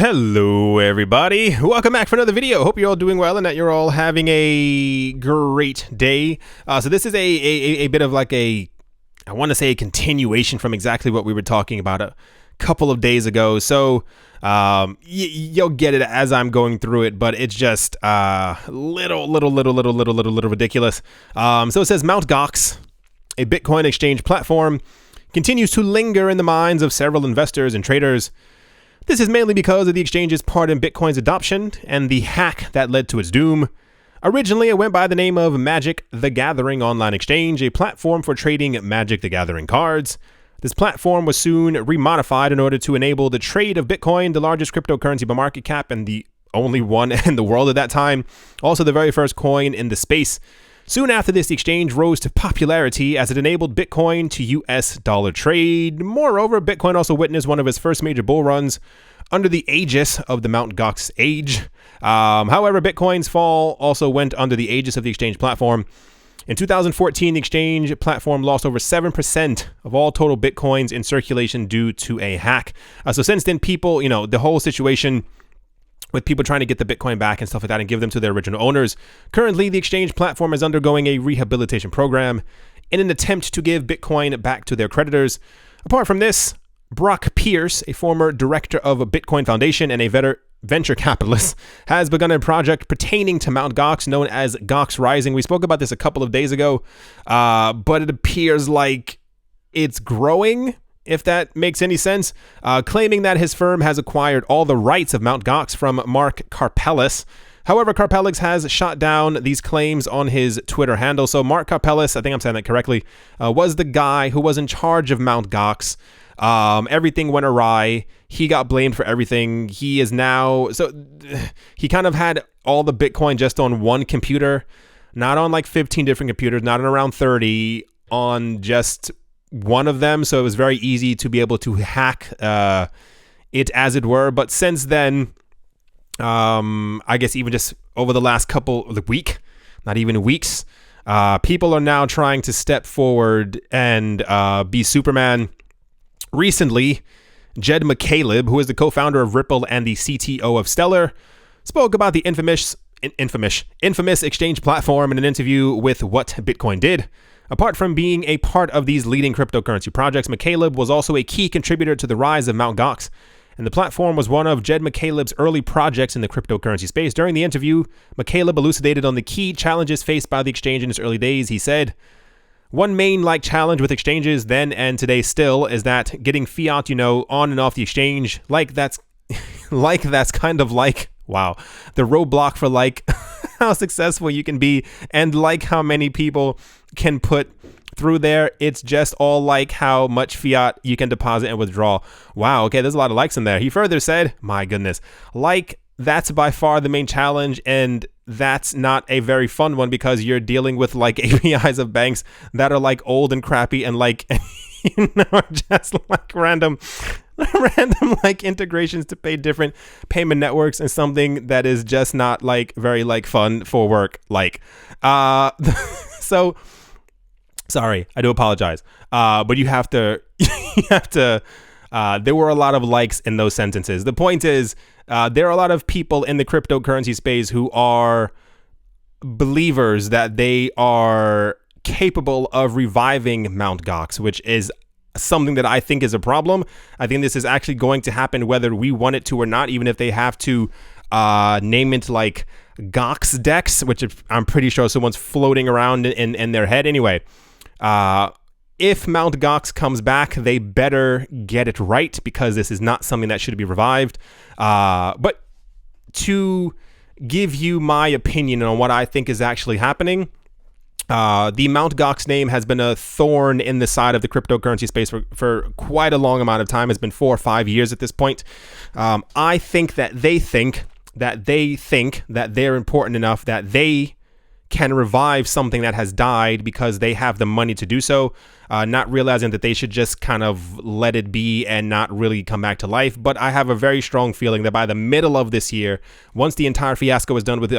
Hello everybody, welcome back for another video. Hope you're all doing well and that you're all having a great day. So this is a bit of like I want to say a continuation from exactly what we were talking about a couple of days ago. So you'll get it as I'm going through it, but it's just little ridiculous. So it says Mt. Gox, a Bitcoin exchange platform, continues to linger in the minds of several investors and traders. This is mainly because of the exchange's part in Bitcoin's adoption and the hack that led to its doom. Originally, it went by the name of Magic the Gathering Online Exchange, a platform for trading Magic the Gathering cards. This platform was soon remodified in order to enable the trade of Bitcoin, the largest cryptocurrency by market cap and the only one in the world at that time, also the very first coin in the space. Soon after this, the exchange rose to popularity as it enabled Bitcoin to US dollar trade. Moreover, Bitcoin also witnessed one of its first major bull runs under the aegis of the Mt. Gox age. However, Bitcoin's fall also went under the aegis of the exchange platform. In 2014, the exchange platform lost over 7% of all total Bitcoins in circulation due to a hack. So since then, people, the whole situation with people trying to get the Bitcoin back and stuff like that and give them to their original owners. Currently, the exchange platform is undergoing a rehabilitation program in an attempt to give Bitcoin back to their creditors. Apart from this, Brock Pierce, a former director of a Bitcoin Foundation and a venture capitalist, has begun a project pertaining to Mt. Gox known as Gox Rising. We spoke about this a couple of days ago, but it appears like it's growing, if that makes any sense, claiming that his firm has acquired all the rights of Mt. Gox from Mark Karpeles. However, Karpeles has shot down these claims on his Twitter handle. So Mark Karpeles, I think I'm saying that correctly, was the guy who was in charge of Mt. Gox. Everything went awry. He got blamed for everything. He is now, so he kind of had all the Bitcoin just on one computer, not on like 15 different computers, not on around 30, on just one of them. So it was very easy to be able to hack it, as it were. But since then, I guess even just over the last couple of week, not even weeks, people are now trying to step forward and be Superman. Recently, Jed McCaleb, who is the co-founder of Ripple and the CTO of Stellar, spoke about the infamous exchange platform in an interview with What Bitcoin Did. Apart from being a part of these leading cryptocurrency projects, McCaleb was also a key contributor to the rise of Mt. Gox, and the platform was one of Jed McCaleb's early projects in the cryptocurrency space. During the interview, McCaleb elucidated on the key challenges faced by the exchange in its early days. He said, "One main challenge with exchanges then and today still is that getting fiat, on and off the exchange, that's kind of like, wow, the roadblock for how successful you can be and how many people can put through there. It's just all how much fiat you can deposit and withdraw." Wow, okay, there's a lot of likes in there. He further said, my goodness, that's by far the main challenge, and that's not a very fun one because you're dealing with APIs of banks that are old and crappy and just random integrations to pay different payment networks and something that is just not very fun for work. So sorry, I do apologize. But you have to there were a lot of likes in those sentences. The point is, there are a lot of people in the cryptocurrency space who are believers that they are capable of reviving Mt. Gox, which is something that I think is a problem. I think this is actually going to happen whether we want it to or not, even if they have to name it Gox Dex, which I'm pretty sure someone's floating around in their head. Anyway, if Mt. Gox comes back, they better get it right because this is not something that should be revived. But to give you my opinion on what I think is actually happening, the Mt. Gox name has been a thorn in the side of the cryptocurrency space for quite a long amount of time. It's been 4 or 5 years at this point. I think that they think that they're important enough that they can revive something that has died because they have the money to do so, not realizing that they should just kind of let it be and not really come back to life. But I have a very strong feeling that by the middle of this year, once the entire fiasco is done with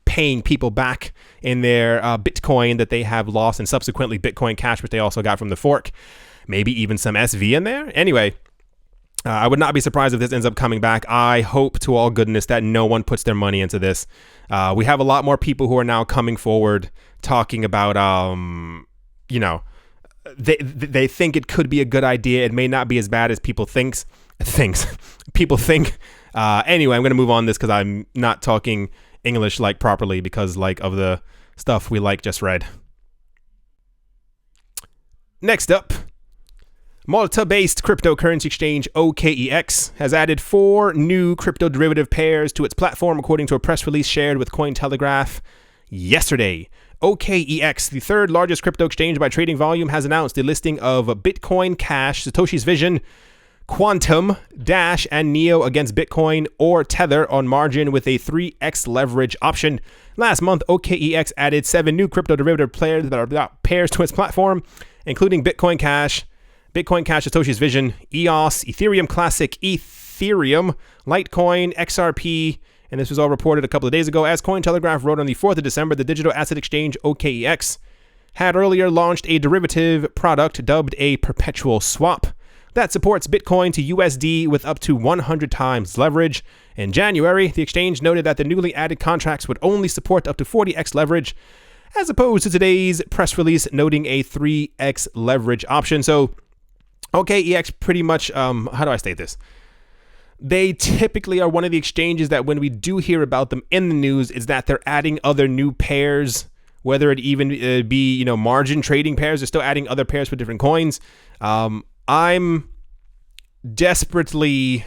paying people back in their Bitcoin that they have lost and subsequently Bitcoin Cash, which they also got from the fork, maybe even some SV in there. Anyway, I would not be surprised if this ends up coming back. I hope to all goodness that no one puts their money into this. We have a lot more people who are now coming forward talking about, they think it could be a good idea. It may not be as bad as people think. Anyway, I'm going to move on this because I'm not talking English like properly because like of the stuff we just read. Next up, Malta-based cryptocurrency exchange OKEx has added 4 new crypto derivative pairs to its platform, according to a press release shared with Cointelegraph yesterday. OKEx, the third largest crypto exchange by trading volume, has announced the listing of Bitcoin Cash, Satoshi's Vision, QTUM, Dash, and Neo against Bitcoin or Tether on margin with a 3x leverage option. Last month, OKEx added 7 new crypto derivative pairs to its platform, including Bitcoin Cash, Satoshi's Vision, EOS, Ethereum Classic, Ethereum, Litecoin, XRP, and this was all reported a couple of days ago. As Cointelegraph wrote on the 4th of December, the digital asset exchange OKEx had earlier launched a derivative product dubbed a perpetual swap that supports Bitcoin to USD with up to 100 times leverage. In January, the exchange noted that the newly added contracts would only support up to 40x leverage, as opposed to today's press release noting a 3x leverage option. So OKEx pretty much, how do I state this? They typically are one of the exchanges that when we do hear about them in the news is that they're adding other new pairs, whether it even be, margin trading pairs. They're still adding other pairs for different coins. I'm desperately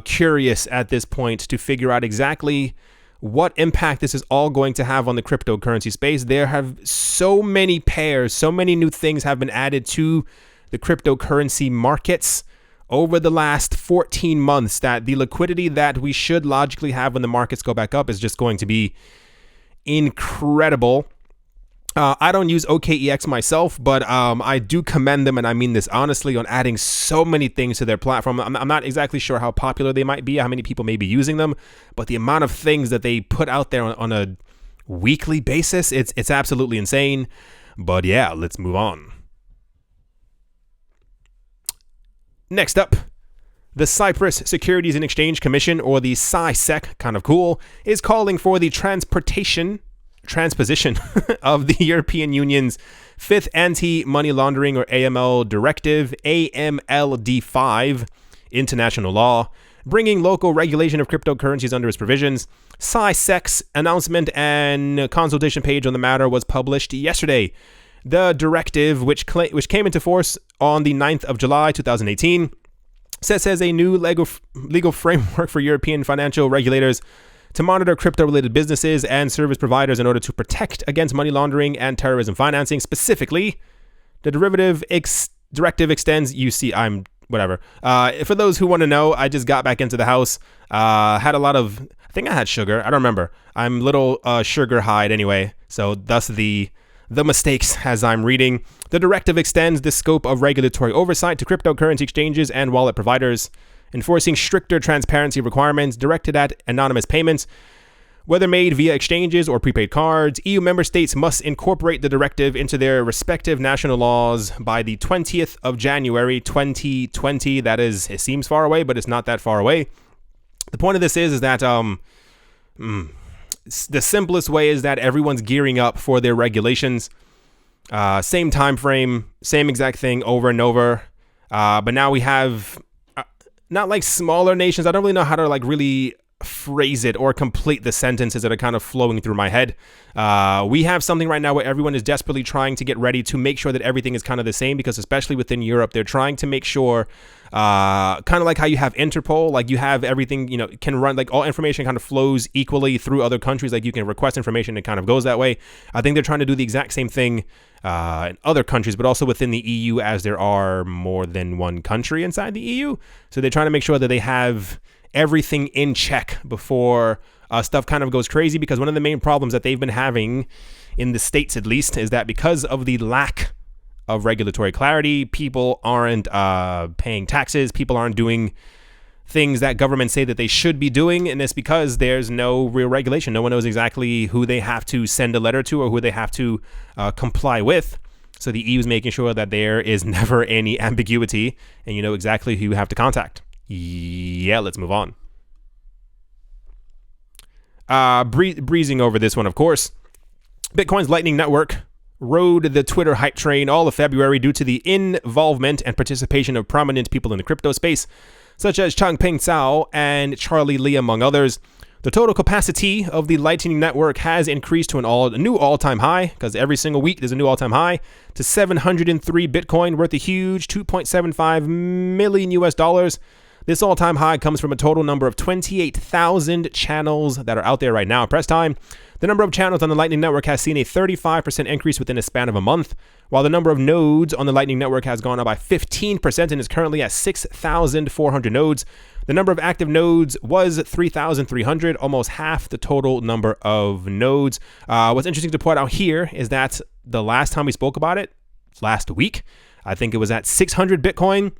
curious at this point to figure out exactly what impact this is all going to have on the cryptocurrency space. There have so many pairs, so many new things have been added to the cryptocurrency markets over the last 14 months that the liquidity that we should logically have when the markets go back up is just going to be incredible. I don't use OKEx myself, but I do commend them, and I mean this honestly, on adding so many things to their platform. I'm not exactly sure how popular they might be, how many people may be using them, but the amount of things that they put out there on a weekly basis, it's absolutely insane. But yeah, let's move on. Next up, the Cyprus Securities and Exchange Commission, or the CySEC, kind of cool, is calling for the transposition of the European Union's 5th Anti-Money Laundering or AML Directive, AMLD5, into national law, bringing local regulation of cryptocurrencies under its provisions. CySEC's announcement and consultation page on the matter was published yesterday. The directive, which came into force on the 9th of July 2018, sets as a new legal framework for European financial regulators to monitor crypto-related businesses and service providers in order to protect against money laundering and terrorism financing. Specifically, the directive extends. For those who want to know, I just got back into the house. Had a lot of, I think I had sugar. I don't remember. I'm little sugar-highed anyway. So thus the mistakes as I'm reading. The directive extends the scope of regulatory oversight to cryptocurrency exchanges and wallet providers, enforcing stricter transparency requirements directed at anonymous payments, whether made via exchanges or prepaid cards. EU member states must incorporate the directive into their respective national laws by the 20th of January 2020. That is, it seems far away, but it's not that far away. The point of this is that the simplest way is that everyone's gearing up for their regulations. Same time frame, same exact thing over and over. But now we have not like smaller nations. I don't really know how to really phrase it or complete the sentences that are kind of flowing through my head. We have something right now where everyone is desperately trying to get ready to make sure that everything is kind of the same, because especially within Europe, they're trying to make sure, kind of like how you have Interpol, like you have everything, can run, like all information kind of flows equally through other countries. Like you can request information, it kind of goes that way. I think they're trying to do the exact same thing in other countries, but also within the EU, as there are more than one country inside the EU. So they're trying to make sure that they have everything in check before stuff kind of goes crazy, because one of the main problems that they've been having in the States, at least, is that because of the lack of regulatory clarity, people aren't paying taxes, people aren't doing things that governments say that they should be doing, and it's because there's no real regulation. No one knows exactly who they have to send a letter to or who they have to comply with. So the EU is making sure that there is never any ambiguity and you know exactly who you have to contact. Yeah, let's move on. Breezing over this one, of course. Bitcoin's Lightning Network rode the Twitter hype train all of February due to the involvement and participation of prominent people in the crypto space, such as Changpeng Zhao and Charlie Lee, among others. The total capacity of the Lightning Network has increased to a new all-time high, because every single week there's a new all-time high, to 703 Bitcoin, worth a huge $2.75 million US. This all-time high comes from a total number of 28,000 channels that are out there right now. Press time. The number of channels on the Lightning Network has seen a 35% increase within a span of a month, while the number of nodes on the Lightning Network has gone up by 15% and is currently at 6,400 nodes. The number of active nodes was 3,300, almost half the total number of nodes. What's interesting to point out here is that the last time we spoke about it, last week, I think it was at 600 Bitcoin.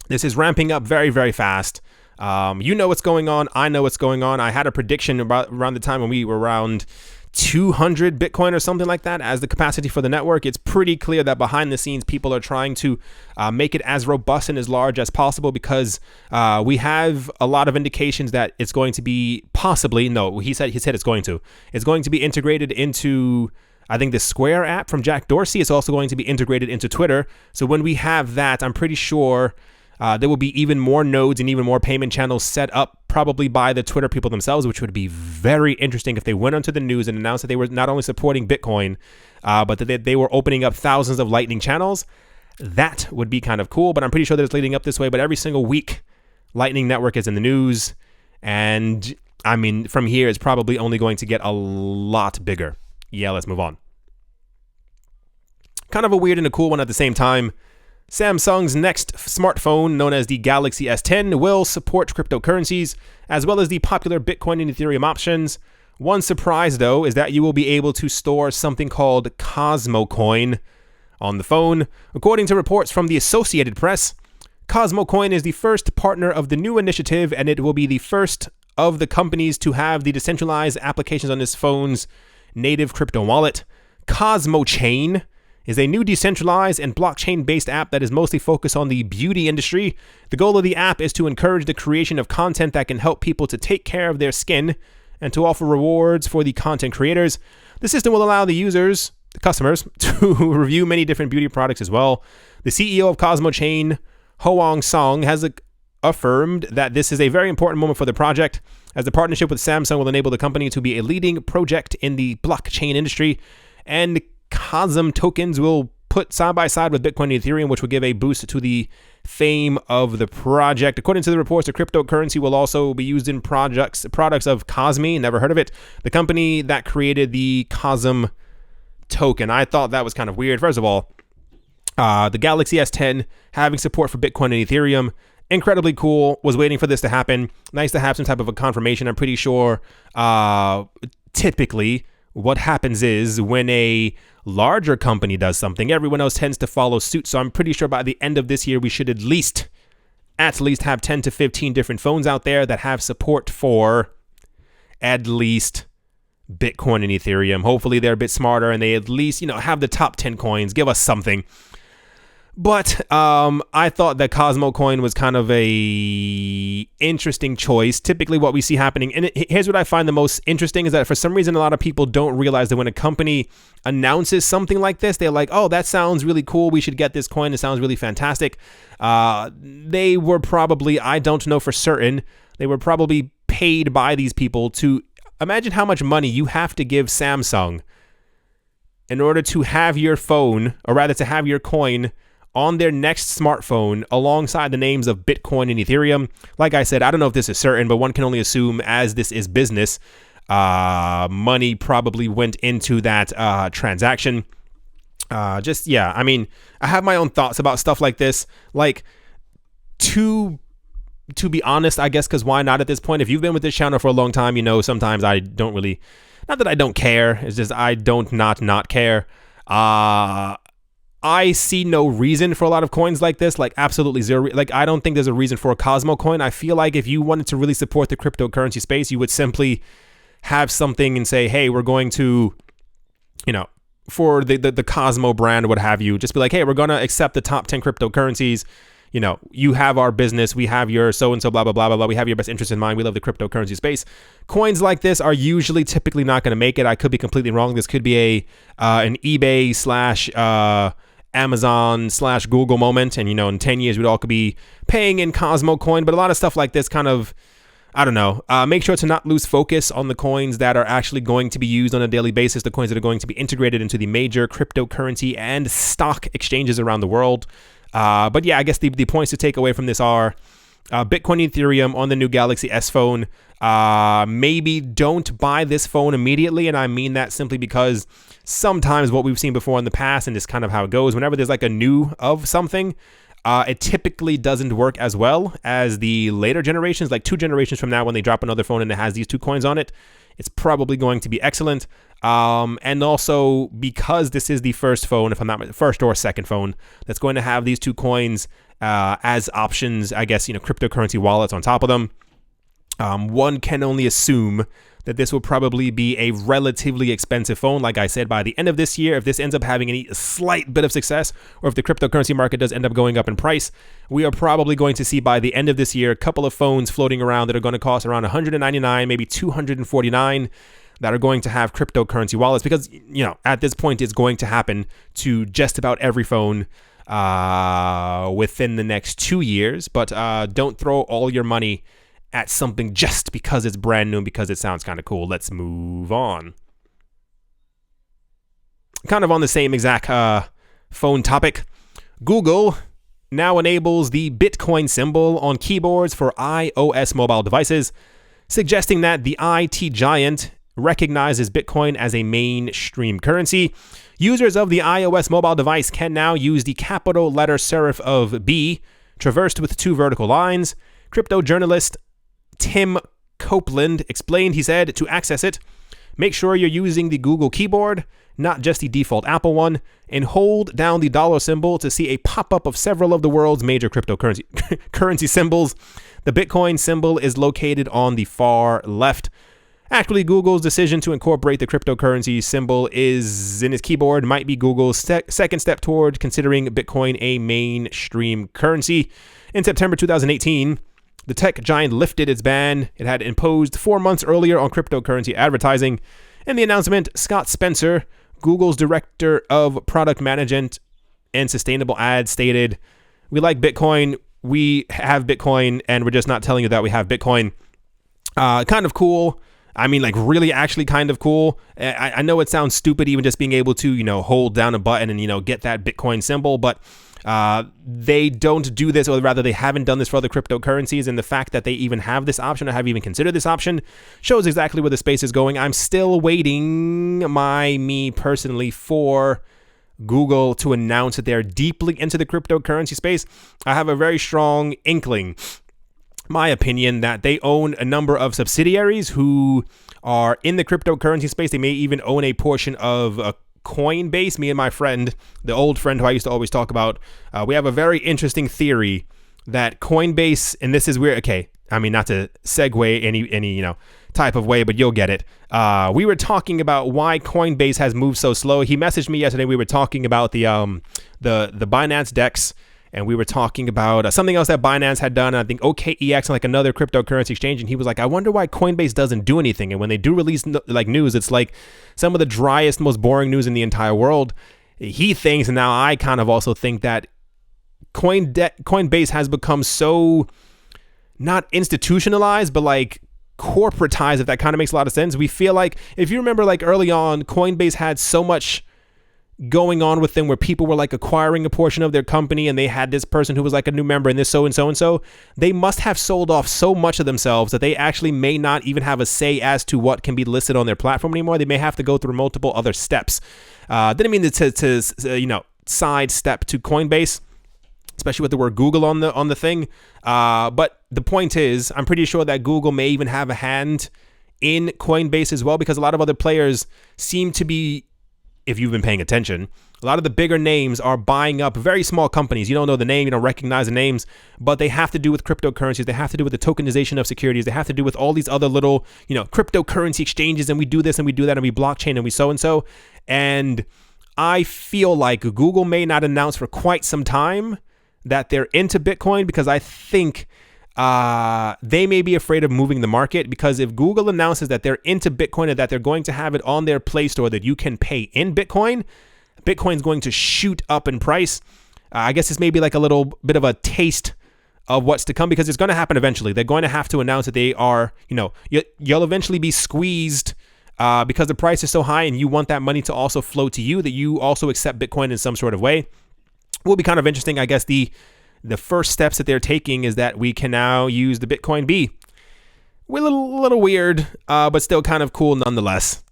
This is ramping up very, very fast. You know what's going on. I know what's going on. I had a prediction around the time when we were around 200 Bitcoin or something like that as the capacity for the network. It's pretty clear that behind the scenes, people are trying to make it as robust and as large as possible, because we have a lot of indications that it's going to be he said it's going to be integrated into, I think, the Square app from Jack Dorsey. It's also going to be integrated into Twitter. So when we have that, I'm pretty sure there will be even more nodes and even more payment channels set up, probably by the Twitter people themselves, which would be very interesting if they went onto the news and announced that they were not only supporting Bitcoin, but that they were opening up thousands of Lightning channels. That would be kind of cool, but I'm pretty sure that it's leading up this way. But every single week, Lightning Network is in the news. And I mean, from here, it's probably only going to get a lot bigger. Yeah, let's move on. Kind of a weird and a cool one at the same time. Samsung's next smartphone, known as the Galaxy S10, will support cryptocurrencies, as well as the popular Bitcoin and Ethereum options. One surprise, though, is that you will be able to store something called Cosmo Coin on the phone. According to reports from the Associated Press, Cosmo Coin is the first partner of the new initiative, and it will be the first of the companies to have the decentralized applications on this phone's native crypto wallet. Cosmo Chain is a new decentralized and blockchain-based app that is mostly focused on the beauty industry. The goal of the app is to encourage the creation of content that can help people to take care of their skin and to offer rewards for the content creators. The system will allow the customers, to review many different beauty products as well. The CEO of Cosmo Chain, Hoang Song, has affirmed that this is a very important moment for the project, as the partnership with Samsung will enable the company to be a leading project in the blockchain industry, and COSM tokens will put side by side with Bitcoin and Ethereum, which will give a boost to the fame of the project. According to the reports, the cryptocurrency will also be used in products of Cosme, never heard of it, the company that created the COSM token. I thought that was kind of weird. First of all, the Galaxy S10 having support for Bitcoin and Ethereum, incredibly cool. Was waiting for this to happen. Nice to have some type of a confirmation. I'm pretty sure typically what happens is when a larger company does something, everyone else tends to follow suit. So I'm pretty sure by the end of this year, we should at least have 10 to 15 different phones out there that have support for at least Bitcoin and Ethereum. Hopefully they're a bit smarter and they at least, have the top 10 coins, give us something. But I thought that Cosmo Coin was kind of a interesting choice. Typically what we see happening, and here's what I find the most interesting, is that for some reason a lot of people don't realize that when a company announces something like this, they're like, oh, that sounds really cool, we should get this coin, it sounds really fantastic. They were probably, I don't know for certain, they were probably paid by these people to imagine how much money you have to give Samsung in order to have your phone, or rather to have your coin on their next smartphone alongside the names of Bitcoin and Ethereum. Like I said, I don't know if this is certain, but one can only assume, as this is business, money probably went into that transaction. I have my own thoughts about stuff like this. Like, to be honest, I guess, because why not at this point? If you've been with this channel for a long time, sometimes I don't really, not that I don't care, it's just I don't not care. I see no reason for a lot of coins like this, like absolutely zero. Like, I don't think there's a reason for a Cosmo coin. I feel like if you wanted to really support the cryptocurrency space, you would simply have something and say, hey, we're going to, for the Cosmo brand, what have you, just be like, hey, we're going to accept the top 10 cryptocurrencies. you have our business, we have your so-and-so, blah, blah, blah, blah, blah. We have your best interest in mind. We love the cryptocurrency space. Coins like this are usually typically not going to make it. I could be completely wrong. This could be an eBay slash Amazon slash Google moment. And, in 10 years, we'd all could be paying in Cosmo coin. But a lot of stuff like this kind of, I don't know. Make sure to not lose focus on the coins that are actually going to be used on a daily basis, the coins that are going to be integrated into the major cryptocurrency and stock exchanges around the world. But yeah, I guess the points to take away from this are Bitcoin, Ethereum on the new Galaxy S phone. Maybe don't buy this phone immediately. And I mean that simply because sometimes what we've seen before in the past, and this kind of how it goes, whenever there's like a new of something, it typically doesn't work as well as the later generations, like 2 generations from now when they drop another phone and it has these 2 coins on it. It's probably going to be excellent. And also because this is the first phone, if I'm not first or second phone, that's going to have these 2 coins as options, I guess, cryptocurrency wallets on top of them. One can only assume that this will probably be a relatively expensive phone. Like I said, by the end of this year, if this ends up having any slight bit of success, or if the cryptocurrency market does end up going up in price, we are probably going to see by the end of this year a couple of phones floating around that are going to cost around $199, maybe $249, that are going to have cryptocurrency wallets, because at this point it's going to happen to just about every phone within the next 2 years. But don't throw all your money at something just because it's brand new and because it sounds kind of cool. Let's move on. Kind of on the same exact phone topic, Google now enables the Bitcoin symbol on keyboards for iOS mobile devices, suggesting that the IT giant recognizes Bitcoin as a mainstream currency. Users of the iOS mobile device can now use the capital letter serif of B, traversed with 2 vertical lines. Crypto journalist Tim Copeland explained, he said, to access it, make sure you're using the Google keyboard, not just the default Apple one, and hold down the dollar symbol to see a pop-up of several of the world's major cryptocurrency currency symbols. The Bitcoin symbol is located on the far left. Actually, Google's decision to incorporate the cryptocurrency symbol is in its keyboard might be Google's second step toward considering Bitcoin a mainstream currency. In September 2018, the tech giant lifted its ban it had imposed 4 months earlier on cryptocurrency advertising. In the announcement, Scott Spencer, Google's director of product management and sustainable ads, stated, "We like Bitcoin, we have Bitcoin, and we're just not telling you that we have Bitcoin." Kind of cool. I mean, like really actually kind of cool. I know it sounds stupid even just being able to, hold down a button and, get that Bitcoin symbol, but they don't do this, or rather they haven't done this for other cryptocurrencies, and the fact that they even have this option or have even considered this option shows exactly where the space is going. I'm still waiting, me personally, for Google to announce that they're deeply into the cryptocurrency space. I have a very strong inkling, my opinion, that they own a number of subsidiaries who are in the cryptocurrency space. They may even own a portion of Coinbase. Me and my friend, the old friend who I used to always talk about, we have a very interesting theory that Coinbase, and this is weird, okay, I mean, not to segue any type of way, but you'll get it. We were talking about why Coinbase has moved so slow. He messaged me yesterday. We were talking about the Binance DEX, and we were talking about something else that Binance had done. I think OKEx and like another cryptocurrency exchange. And he was like, I wonder why Coinbase doesn't do anything. And when they do release like news, it's like some of the driest, most boring news in the entire world. He thinks, and now I kind of also think, that Coinbase has become so not institutionalized, but like corporatized, if that kind of makes a lot of sense. We feel like, if you remember, like early on, Coinbase had so much going on with them where people were like acquiring a portion of their company, and they had this person who was like a new member and this so and so and so. They must have sold off so much of themselves that they actually may not even have a say as to what can be listed on their platform anymore. They may have to go through multiple other steps. Didn't mean to sidestep to Coinbase, especially with the word Google on the thing. But the point is, I'm pretty sure that Google may even have a hand in Coinbase as well, because a lot of other players seem to be, if you've been paying attention, a lot of the bigger names are buying up very small companies. You don't know the name, you don't recognize the names, but they have to do with cryptocurrencies. They have to do with the tokenization of securities. They have to do with all these other little, cryptocurrency exchanges, and we do this and we do that and we blockchain and we so and so. And I feel like Google may not announce for quite some time that they're into Bitcoin, because I think they may be afraid of moving the market, because if Google announces that they're into Bitcoin and that they're going to have it on their Play Store that you can pay in Bitcoin, Bitcoin's going to shoot up in price. I guess this may be like a little bit of a taste of what's to come, because it's going to happen eventually. They're going to have to announce that they are, you'll eventually be squeezed because the price is so high, and you want that money to also flow to you, that you also accept Bitcoin in some sort of way. Will be kind of interesting. I guess the first steps that they're taking is that we can now use the Bitcoin B. We're a little weird, but still kind of cool nonetheless.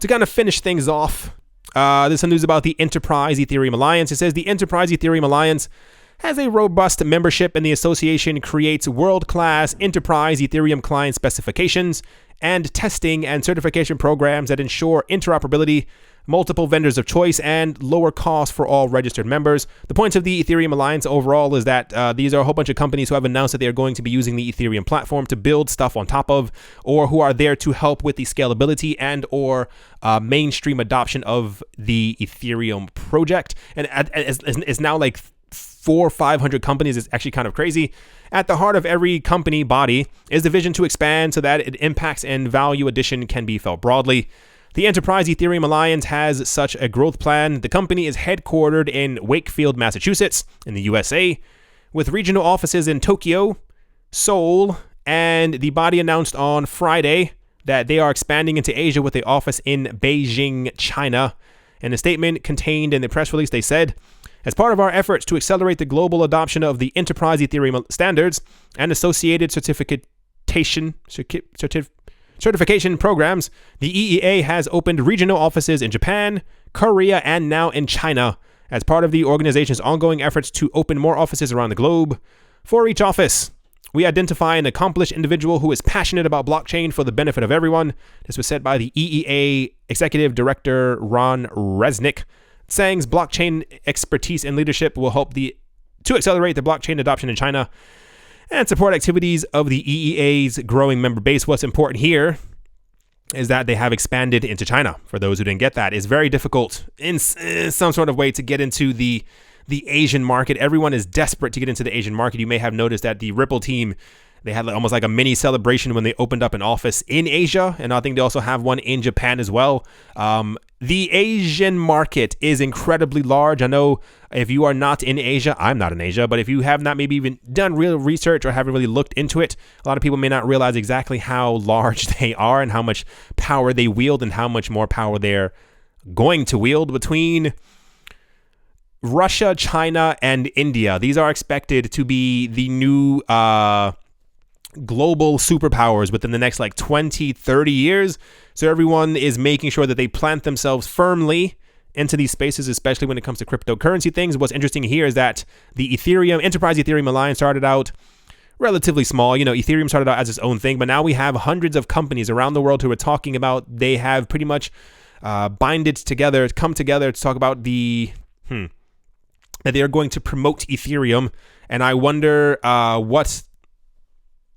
To kind of finish things off, there's some news about the Enterprise Ethereum Alliance. It says the Enterprise Ethereum Alliance has a robust membership, and the association creates world-class enterprise Ethereum client specifications and testing and certification programs that ensure interoperability, multiple vendors of choice, and lower costs for all registered members. The point of the Ethereum Alliance overall is that these are a whole bunch of companies who have announced that they are going to be using the Ethereum platform to build stuff on top of, or who are there to help with the scalability and or mainstream adoption of the Ethereum project. And it's now like 400 or 500 companies. Is actually kind of crazy. At the heart of every company body is the vision to expand so that it impacts and value addition can be felt broadly. The Enterprise Ethereum Alliance has such a growth plan. The company is headquartered in Wakefield, Massachusetts, in the USA, with regional offices in Tokyo, Seoul, and the body announced on Friday that they are expanding into Asia with an office in Beijing, China. In a statement contained in the press release, they said, as part of our efforts to accelerate the global adoption of the Enterprise Ethereum standards and associated certification programs, the EEA has opened regional offices in Japan, Korea, and now in China as part of the organization's ongoing efforts to open more offices around the globe. For each office, we identify an accomplished individual who is passionate about blockchain for the benefit of everyone. This was said by the EEA Executive Director Ron Resnick. Tsang's blockchain expertise and leadership will help to accelerate the blockchain adoption in China and support activities of the EEA's growing member base. What's important here is that they have expanded into China. For those who didn't get that, it's very difficult in some sort of way to get into the Asian market. Everyone is desperate to get into the Asian market. You may have noticed that the Ripple team, they had almost like a mini celebration when they opened up an office in Asia, and I think they also have one in Japan as well. The Asian market is incredibly large. I know if you are not in Asia, I'm not in Asia, but if you have not maybe even done real research or haven't really looked into it, a lot of people may not realize exactly how large they are and how much power they wield and how much more power they're going to wield between Russia, China, and India. These are expected to be the new global superpowers within the next like 20, 30 years. So everyone is making sure that they plant themselves firmly into these spaces, especially when it comes to cryptocurrency things. What's interesting here is that the Enterprise Ethereum Alliance started out relatively small. Ethereum started out as its own thing, but now we have hundreds of companies around the world who are talking about, they have pretty much come together to talk about that they are going to promote Ethereum. And I wonder what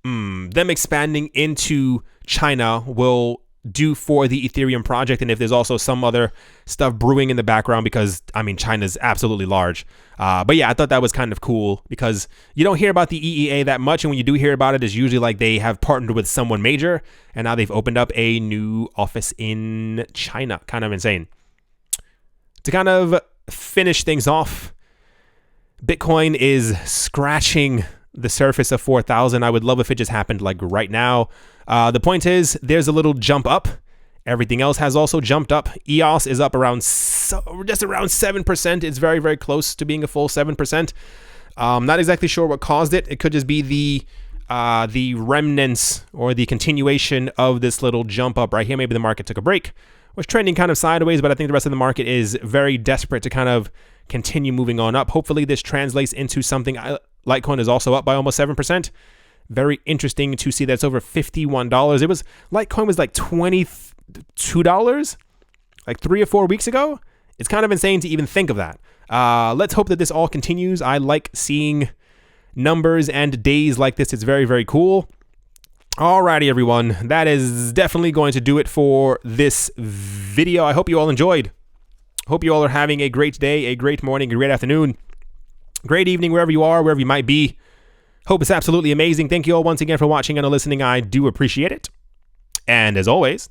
them expanding into China will do for the Ethereum project, and if there's also some other stuff brewing in the background, because China's absolutely large. But yeah, I thought that was kind of cool, because you don't hear about the EEA that much, and when you do hear about it, it's usually like they have partnered with someone major, and now they've opened up a new office in China. Kind of insane. To kind of finish things off, Bitcoin is scratching the surface of 4,000. I would love if it just happened like right now. The point is, there's a little jump up. Everything else has also jumped up. EOS is up just around 7%. It's very, very close to being a full 7%. Not exactly sure what caused it. It could just be the remnants or the continuation of this little jump up right here. Maybe the market took a break, was trending kind of sideways, but I think the rest of the market is very desperate to kind of continue moving on up. Hopefully this translates into something. Litecoin is also up by almost 7%. Very interesting to see that's over $51. Litecoin was like $22 like 3 or 4 weeks ago. It's kind of insane to even think of that. Let's hope that this all continues. I like seeing numbers and days like this. It's very, very cool. Alrighty, everyone. That is definitely going to do it for this video. I hope you all enjoyed. Hope you all are having a great day, a great morning, a great afternoon, great evening, wherever you are, wherever you might be. Hope it's absolutely amazing. Thank you all once again for watching and listening. I do appreciate it. And as always,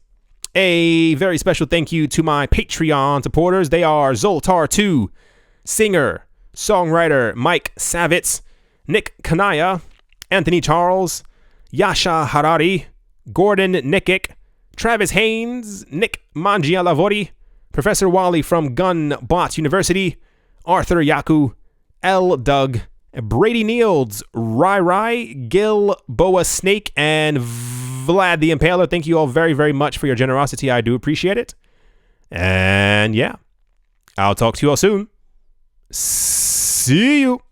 a very special thank you to my Patreon supporters. They are Zoltar2, singer, songwriter Mike Savitz, Nick Kanaya, Anthony Charles, Yasha Harari, Gordon Nikic, Travis Haynes, Nick Mangialavori, Professor Wally from Gunbot University, Arthur Yaku, L. Doug, Brady Nields, Rai, Gil, Boa Snake, and Vlad the Impaler. Thank you all very, very much for your generosity. I do appreciate it. And yeah, I'll talk to you all soon. See you.